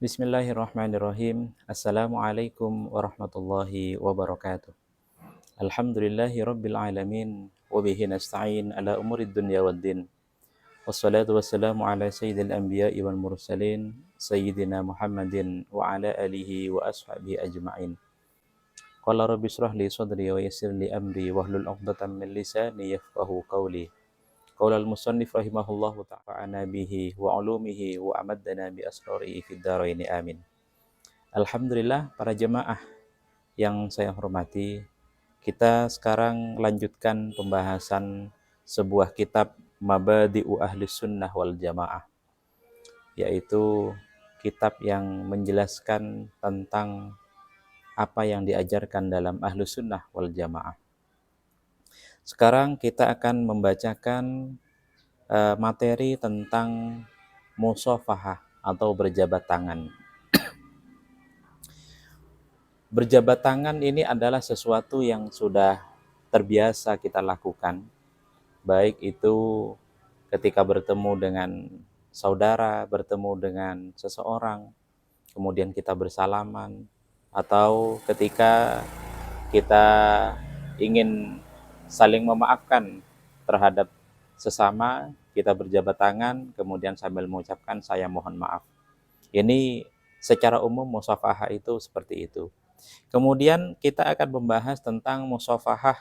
Bismillahirrahmanirrahim. Assalamualaikum warahmatullahi wabarakatuh. Alhamdulillahi rabbil alamin. Wabihi nasta'in ala umurid dunya waddin. Wassalatu wassalamu ala sayyidil anbiya'i wal mursalin. Sayyidina Muhammadin wa ala alihi wa ashabihi ajma'in. Qala rabbi shrah li sadri wa yassir li amri wahlul 'uqdatam min lisani yafqahu qawli. Qala al-musannif rahimahullahu ta'ala bihi wa ulumihi wa amaddana bi asrarihi fid dharain amin. Alhamdulillah para jemaah yang saya hormati, kita sekarang lanjutkan pembahasan sebuah kitab Mabadi'u Ahlis Sunnah wal Jamaah, yaitu kitab yang menjelaskan tentang apa yang diajarkan dalam Ahlus Sunnah wal Jamaah. Sekarang kita akan membacakan materi tentang musafahah atau berjabat tangan. Berjabat tangan ini adalah sesuatu yang sudah terbiasa kita lakukan, baik itu ketika bertemu dengan saudara, bertemu dengan seseorang, kemudian kita bersalaman, atau ketika kita ingin saling memaafkan terhadap sesama, kita berjabat tangan, kemudian sambil mengucapkan saya mohon maaf. Ini secara umum musafahah itu seperti itu. Kemudian kita akan membahas tentang musafahah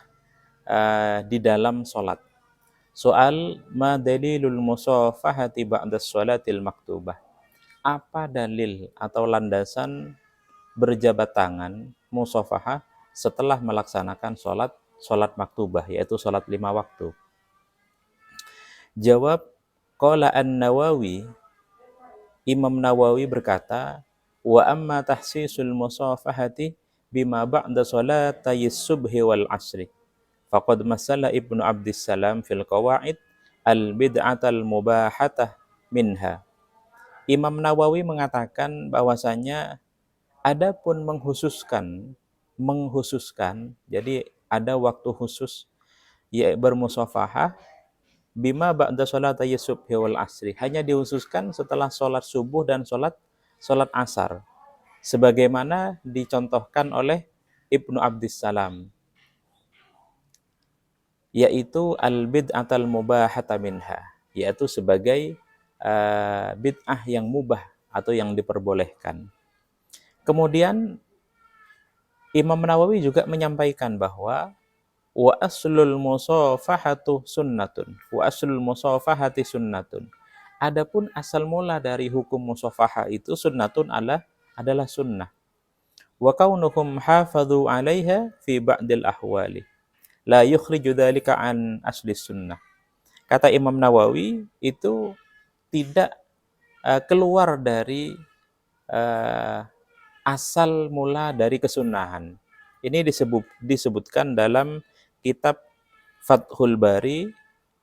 di dalam sholat. Soal ma dalilul musafahati ba'da sholatil maktubah. Apa dalil atau landasan berjabat tangan musafahah setelah melaksanakan sholat maktubah, yaitu sholat 5 waktu? Jawab, qala an-Nawawi, Imam Nawawi berkata, wa amma tahsisul musafahati bima ba'da sholatayis subhi wal asri faqad masala Ibnu Abdissalam fil qawaid al-bid'atal mubahatah minha. Imam Nawawi mengatakan bahwasanya adapun menghususkan, jadi ada waktu khusus ya bermusafahah bima ba'da sholatayis subhi wal asri, hanya dihususkan setelah sholat subuh dan sholat asar, sebagaimana dicontohkan oleh Ibnu Abdissalam, yaitu al-bid'atal mubahata minha, yaitu sebagai bid'ah yang mubah atau yang diperbolehkan. Kemudian Imam Nawawi juga menyampaikan bahwa wa aslul musafahatu sunnatun, wa aslul musafahati sunnatun. Adapun asal mula dari hukum musafahah itu sunnatun adalah sunnah. Wa kaunuhum hafadhu 'alaiha fi ba'dil ahwali la yukhriju dzalika an asli sunnah. Kata Imam Nawawi, itu tidak keluar dari asal mula dari kesunahan. Ini disebutkan dalam kitab Fathul Bari,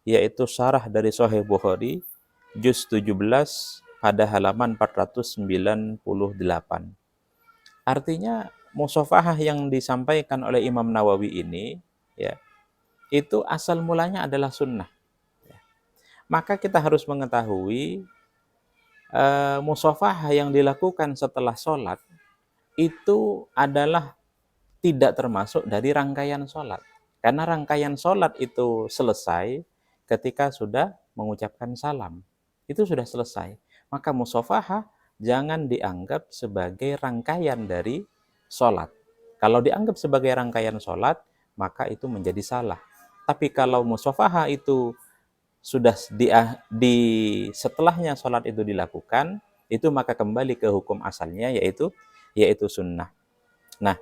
yaitu syarah dari Sahih Bukhari, juz 17 pada halaman 498. Artinya musafahah yang disampaikan oleh Imam Nawawi ini, ya, itu asal mulanya adalah sunnah. Maka kita harus mengetahui musafahah yang dilakukan setelah sholat itu adalah tidak termasuk dari rangkaian sholat. Karena rangkaian sholat itu selesai ketika sudah mengucapkan salam. Itu sudah selesai. Maka musafahah jangan dianggap sebagai rangkaian dari sholat. Kalau dianggap sebagai rangkaian sholat, maka itu menjadi salah. Tapi kalau musafahah itu sudah setelahnya sholat itu dilakukan, itu maka kembali ke hukum asalnya, yaitu sunnah. Nah,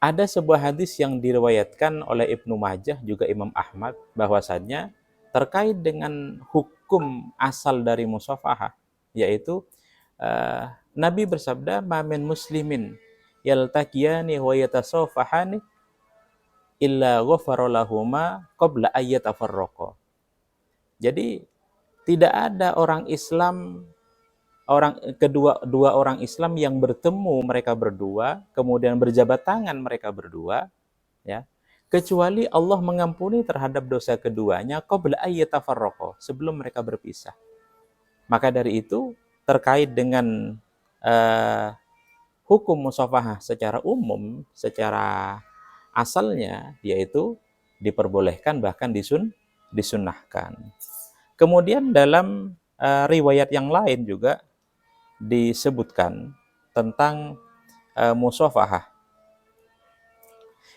ada sebuah hadis yang diriwayatkan oleh Ibnu Majah juga Imam Ahmad, bahwasannya terkait dengan hukum asal dari musafahah, yaitu Nabi bersabda, ma min muslimin yaltaqiyani wa yatasafahani illa ghafara lahuma qabla ayyatafarraqa. Jadi tidak ada orang Islam, dua orang Islam yang bertemu mereka berdua, kemudian berjabat tangan mereka berdua, ya, kecuali Allah mengampuni terhadap dosa keduanya qabla ayyatafarraqa, sebelum mereka berpisah. Maka dari itu terkait dengan hukum musafahah secara umum, secara asalnya, yaitu diperbolehkan bahkan disunnahkan. Kemudian dalam riwayat yang lain juga disebutkan tentang musafahah,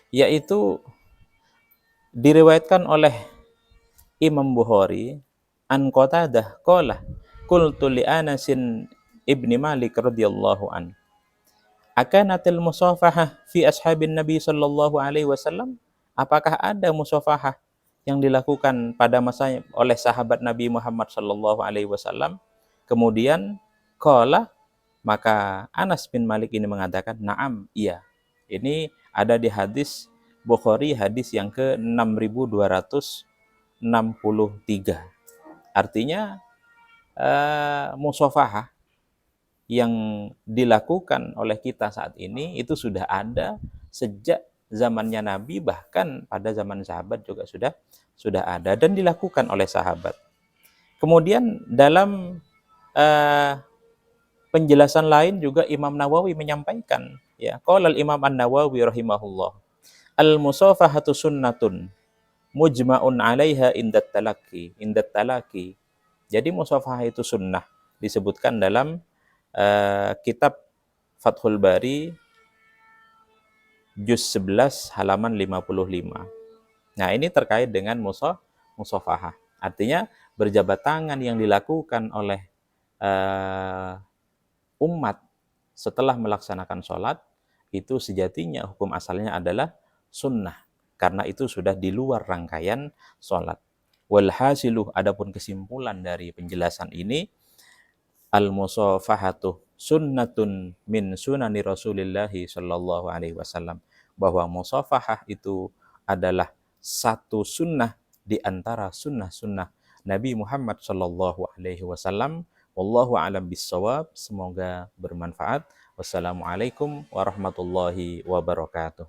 yaitu diriwayatkan oleh Imam Bukhari an Qatadah qala qultu li Anasin ibni Malik radhiyallahu an akanatil musafahah fi ashabin Nabi sallallahu alaihi wasallam, apakah ada musafahah yang dilakukan pada masa oleh sahabat Nabi Muhammad sallallahu alaihi wasallam? Kemudian qala, maka Anas bin Malik ini mengatakan, "Na'am, iya." Ini ada di hadis Bukhari, hadis yang ke-6263. Artinya musafahah yang dilakukan oleh kita saat ini itu sudah ada sejak zamannya Nabi, bahkan pada zaman sahabat juga sudah ada dan dilakukan oleh sahabat. Kemudian dalam penjelasan lain juga Imam Nawawi menyampaikan, ya, qala Imam An-Nawawi rahimahullah, al-musafahatu sunnatun mujma'un 'alaiha indat talaqi. Jadi musafahah itu sunnah, disebutkan dalam kitab Fathul Bari juz 11 halaman 55. Nah, ini terkait dengan musafahah. Artinya berjabat tangan yang dilakukan oleh umat setelah melaksanakan sholat itu sejatinya hukum asalnya adalah sunnah, karena itu sudah di luar rangkaian sholat. Walhasiluh, adapun kesimpulan dari penjelasan ini, al-musafahatu sunnatun min sunani Rasulillahi sallallahu alaihi wasallam, bahwa musafahah itu adalah satu sunnah di antara sunnah-sunnah Nabi Muhammad sallallahu alaihi wasallam. Wallahu a'lam bissawab. Semoga bermanfaat. Wassalamualaikum warahmatullahi wabarakatuh.